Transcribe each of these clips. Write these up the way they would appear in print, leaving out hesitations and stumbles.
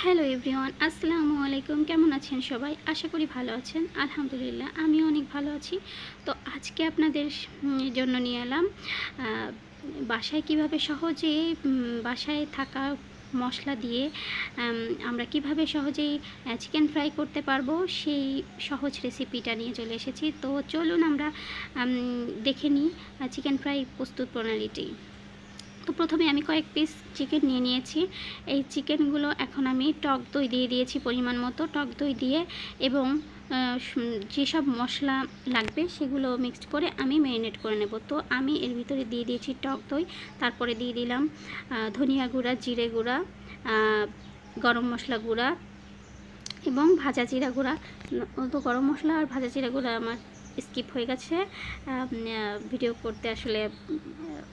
Hello everyone, আসসালামু আলাইকুম। কেমন আছেন সবাই? আশা করি ভালো আছেন। আলহামদুলিল্লাহ, আমিও অনেক ভালো আছি। তো আজকে আপনাদের জন্য নিয়ে এলাম বাসায় কিভাবে সহজে বাসায় থাকা মশলা দিয়ে আমরা কিভাবে সহজেই চিকেন ফ্রাই করতে পারবো, সেই সহজ রেসিপিটা নিয়ে চলে এসেছি। তো চলুন আমরা দেখে নিই চিকেন ফ্রাই প্রস্তুত প্রণালীটি। তো প্রথমে আমি কয়েক পিস চিকেন নিয়ে নিয়েছি। এই চিকেনগুলো এখন আমি টক দই দিয়ে দিয়েছি পরিমাণ মতো। টক দই দিয়ে এবং যেসব মশলা লাগবে সেগুলো মিক্সড করে আমি ম্যারিনেট করে নেব। তো আমি এর ভিতরে দিয়ে দিয়েছি টক দই, তারপরে দিয়ে দিলাম ধনিয়া গুঁড়া, জিরে গুঁড়া, গরম মশলা গুঁড়া এবং ভাজা জিরা গুঁড়া। তো গরম মশলা আর ভাজা জিরা গুঁড়া আমার স্কিপ হয়ে গেছে, ভিডিও করতে আসলে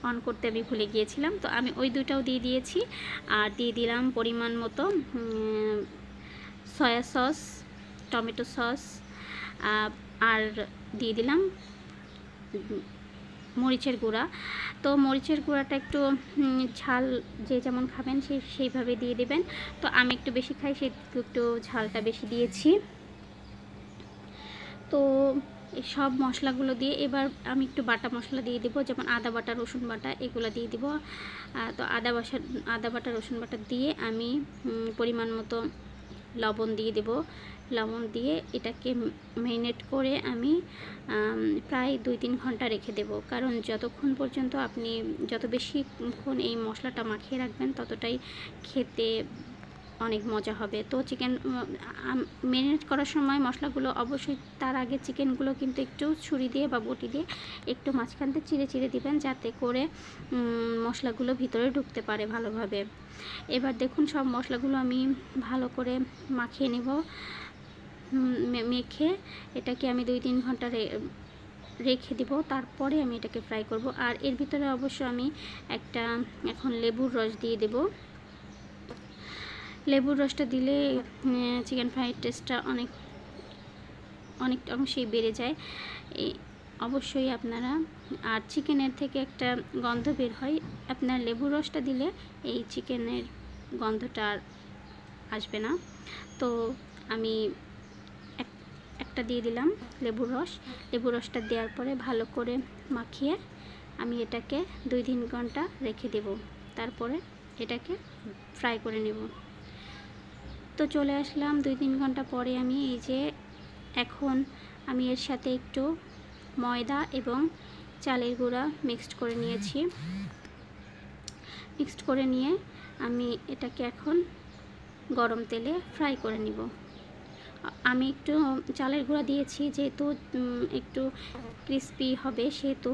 অন করতে আমি ভুলে গিয়েছিলাম। তো আমি ওই দুটাও দিয়ে দিয়েছি। আর দিয়ে দিলাম পরিমাণ মতো সয়া সস, টমেটো সস, আর দিয়ে দিলাম মরিচের গুঁড়া। তো মরিচের গুঁড়াটা একটু ঝাল যে যেমন খাবেন সেইভাবে দিয়ে দেবেন। তো আমি একটু বেশি খাই, সেই একটু ঝালটা বেশি দিয়েছি। তো সব মশলাগুলো দিয়ে এবার আমি একটু বাটা মশলা দিয়ে দেবো, যেমন আদা বাটা, রসুন বাটা, এগুলো দিয়ে দেবো। তো আদা বাটা, রসুন বাটা দিয়ে আমি পরিমাণ মতো লবণ দিয়ে দেব। লবণ দিয়ে এটাকে ম্যারিনেট করে আমি প্রায় 2-3 ঘন্টা রেখে দেব। কারণ যতক্ষণ পর্যন্ত আপনি যত বেশিক্ষণ এই মশলাটা মাখিয়ে রাখবেন ততটাই খেতে অনেক মজা হবে। তো চিকেন ম্যারিনেট করার সময় মশলাগুলো অবশ্যই তার আগে চিকেনগুলো কিন্তু একটু ছুরি দিয়ে বা বটি দিয়ে একটু মাঝখানতে চিড়ে চিড়ে দিবেন, যাতে করে মশলাগুলো ভিতরে ঢুকতে পারে ভালোভাবে। এবার দেখুন সব মশলাগুলো আমি ভালো করে মাখিয়ে নেব। মেখে এটাকে আমি 2-3 ঘন্টা রেখে দেব, তারপরে আমি এটাকে ফ্রাই করব। আর এর ভিতরে অবশ্য আমি একটা এখন লেবুর রস দিয়ে দেব। লেবুর রসটা দিলে চিকেন ফ্রাইড টেস্টটা অনেক অংশেই বেড়ে যায়। এই অবশ্যই আপনারা, আর চিকেনের থেকে একটা গন্ধ বের হয়, আপনার লেবুর রসটা দিলে এই চিকেনের গন্ধটা আর আসবে না। তো আমি একটা দিয়ে দিলাম লেবুর রসটা দেওয়ার পরে ভালো করে মাখিয়ে আমি এটাকে 2-3 ঘন্টা রেখে দেব, তারপরে এটাকে ফ্রাই করে নেব। তো চলে আসলাম 2-3 ঘন্টা পরে। আমি এই যে এখন আমি এর সাথে একটু ময়দা এবং চালের গুঁড়া মিক্সড করে নিয়েছি। মিক্সড করে নিয়ে আমি এটাকে এখন গরম তেলে ফ্রাই করে নিব। আমি একটু চালের গুঁড়া দিয়েছি যেহেতু একটু ক্রিস্পি হবে, সেহেতু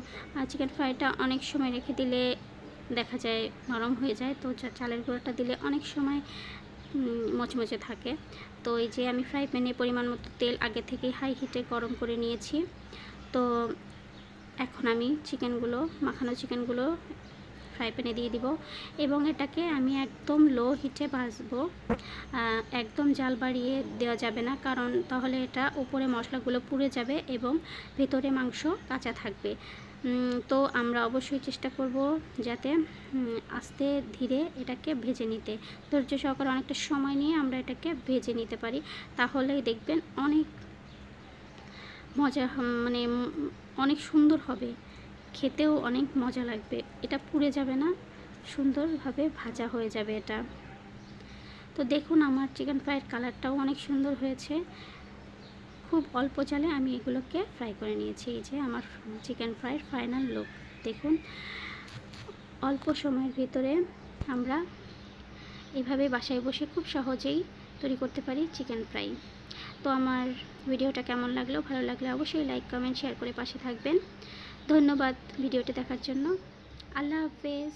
চিকেন ফ্রাইটা অনেক সময় রেখে দিলে দেখা যায় নরম হয়ে যায়। তো চালের গুঁড়াটা দিলে অনেক সময় মচমচে থাকে। তো এই যে আমি ফ্রাই প্যানে পরিমাণ মতো তেল আগে থেকে হাই হিটে গরম করে নিয়েছি। তো এখন আমি মাখানো চিকেনগুলো ফ্রাই প্যানে দিয়ে দিব এবং এটাকে আমি একদম লো হিটে ভাজবো। একদম জাল বাড়িয়ে দেওয়া যাবে না, কারণ তাহলে এটা উপরে মশলাগুলো পুড়ে যাবে এবং ভেতরে মাংস কাঁচা থাকবে। তো আমরা অবশ্যই চেষ্টা করব যাতে আস্তে ধীরে এটাকে ভেজে নিতে, ধৈর্য সহকারে অনেকটা সময় নিয়ে আমরা এটাকে ভেজে নিতে পারি। তাহলেই দেখবেন অনেক মজা, মানে অনেক সুন্দর হবে, খেতেও অনেক মজা লাগবে। এটা পুড়ে যাবে না, সুন্দরভাবে ভাজা হয়ে যাবে এটা। তো দেখুন আমার চিকেন ফ্রাইয়ের কালারটাও অনেক সুন্দর হয়েছে। খুব অল্প জালে আমি এগুলোকে ফ্রাই করে নিয়েছি। এই যে আমার চিকেন ফ্রাইয়ের ফাইনাল লুক দেখুন। অল্প সময়ের ভিতরে আমরা এইভাবে বাসায় বসে খুব সহজেই তৈরি করতে পারি চিকেন ফ্রাই। তো আমার ভিডিওটা কেমন লাগলো, ভালো লাগলে অবশ্যই লাইক, কমেন্ট, শেয়ার করে পাশে থাকবেন। ধন্যবাদ ভিডিওটি দেখার জন্য। আল্লাহ হাফেজ।